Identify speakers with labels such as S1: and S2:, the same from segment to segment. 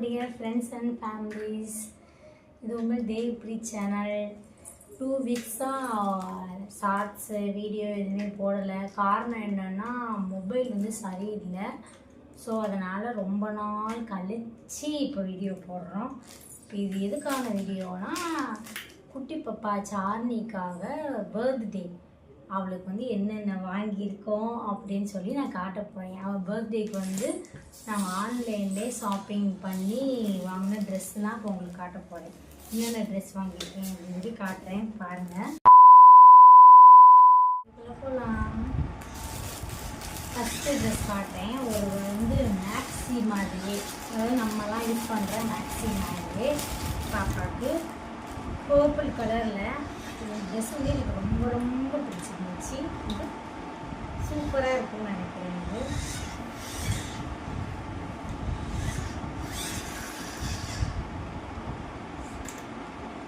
S1: dear friends and families. இது உங்கள் தேவ்ப்ரி channel. 2 வீக்ஸாக shorts video எதுவுமே போடலை. காரணம் என்னென்னா மொபைல் வந்து சரியில்லை. ஸோ அதனால் ரொம்ப நாள் கழித்து இப்போ வீடியோ போடுறோம். இப்போ இது எதுக்கான வீடியோனா, குட்டி பாப்பா சார்னிக்காக பர்த்டே, அவளுக்கு வந்து என்னென்ன வாங்கியிருக்கோம் அப்படின்னு சொல்லி நான் காட்ட போகிறேன். அவள் பர்த்டேக்கு வந்து நாங்கள் ஆன்லைன்லேயே ஷாப்பிங் பண்ணி வாங்கின ட்ரெஸ்லாம் இப்போ உங்களுக்கு காட்ட போகிறேன். என்னென்ன ட்ரெஸ் வாங்கியிருக்கேன் அப்படின்னு சொல்லி காட்டுறேன், பாருங்கள். போகலாம். ஃபஸ்ட்டு ட்ரெஸ் காட்டுறேன். ஒரு வந்து மேக்ஸி மாதிரியே, அதாவது நம்மலாம் யூஸ் பண்ணுற மேக்ஸி மாதிரியே பாப்பாவுக்கு பர்பிள் கலரில் ட்ரெஸ் வந்து எனக்கு ரொம்ப ரொம்ப பிடிச்சிருந்துச்சு. இது சூப்பராக இருக்குன்னு நினைக்கிறேன். இது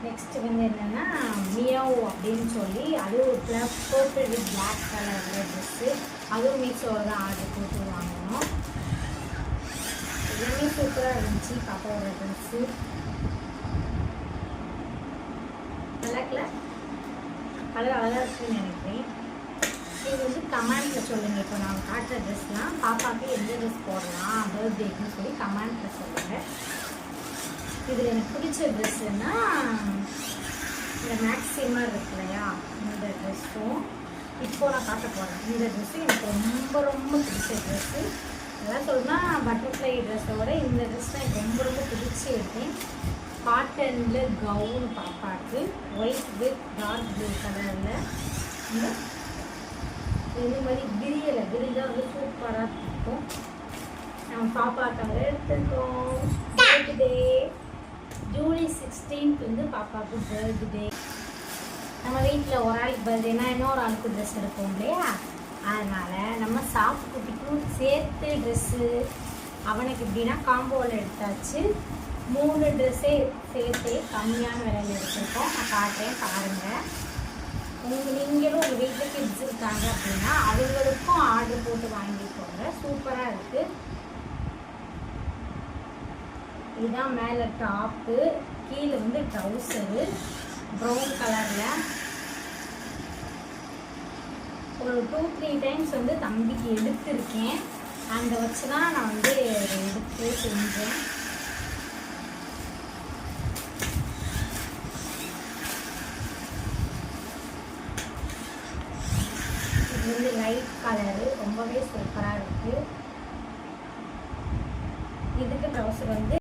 S1: நெக்ஸ்ட்டு வந்து என்னென்னா மியாவ் அப்படின்னு சொல்லி, அதுவும் ஒரு பர்பிள் வித் பிளாக் கலரில் ட்ரெஸ்ஸு, அதுவும் மீஷோவில் தான் ஆர்டர் போட்டு வாங்கணும். எல்லாமே சூப்பராக இருந்துச்சு பாப்பாவோட ட்ரெஸ்ஸு. கலர் அழகாக இருக்குன்னு நினைக்கிறேன். இது வந்து கமெண்ட்டில் சொல்லுங்கள். இப்போ நான் காட்டுற ட்ரெஸ்லாம் பாப்பாவுக்கு எந்த ட்ரெஸ் போடலாம் பர்த்டேக்குன்னு சொல்லி கமெண்ட்டில் சொல்லுங்கள். இதில் எனக்கு பிடிச்ச ட்ரெஸ்ஸுன்னா இந்த மேக்ஸிமாக இருக்கு இல்லையா, இந்த ட்ரெஸ்ஸும் இப்போ நான் காட்ட போகிறேன். இந்த ட்ரெஸ்ஸு எனக்கு ரொம்ப ரொம்ப பிடிச்ச ட்ரெஸ்ஸு. அதான் சொல்லணும்னா பட்டர்ஃப்ளை ட்ரெஸ்ஸோட இந்த ட்ரெஸ் தான் எனக்கு ரொம்ப ரொம்ப பிடிச்சி இருக்கேன். காட்டனில் கவுன் பாப்பாவுக்கு, ஒயிட் வித் டார்க் ப்ளூ கலரில். இந்த மாதிரி விரிதான் வந்து சூப்பராக இருக்கும். நம்ம பாப்பாக்காக எடுத்துருக்கோம். பர்த்டே ஜூலை 16th வந்து பாப்பாவுக்கு பர்த்டே. நம்ம வீட்டில் ஒரு ஆளுக்கு பர்த்டேனா இன்னொரு ஆளுக்கு ட்ரெஸ் எடுப்போம் இல்லையா, அதனால் நம்ம சாஃப்ட் குட்டிக்கும் சேர்த்து ட்ரெஸ்ஸு. அவனுக்கு எப்படின்னா காம்போவில் எடுத்தாச்சு. 3 ட்ரெஸ்ஸே சேர்த்து கம்மியான விலையில் எடுத்துருக்கோம். நான் காட்டுறேன், பாருங்கள். நீங்களும் உங்கள் வீட்டில் கிட்ஸ் இருக்காங்க அப்படின்னா அவங்களுக்கும் ஆர்டர் போட்டு வாங்கிக்கோங்க. சூப்பராக இருக்குது. இதுதான் மேலே டாப்பு, கீழே வந்து ட்ரௌசரு ப்ரௌன் கலரில். ஒரு 2-3 டைம்ஸ் வந்து தம்பிக்கு எடுத்திருக்கேன். அந்த வச்சு தான் நான் வந்து எடுத்து செஞ்சேன். இது வந்து லைட் கலரு, ரொம்பவே சூப்பராக இருக்குது. இதுக்கு ட்ரௌசர் வந்து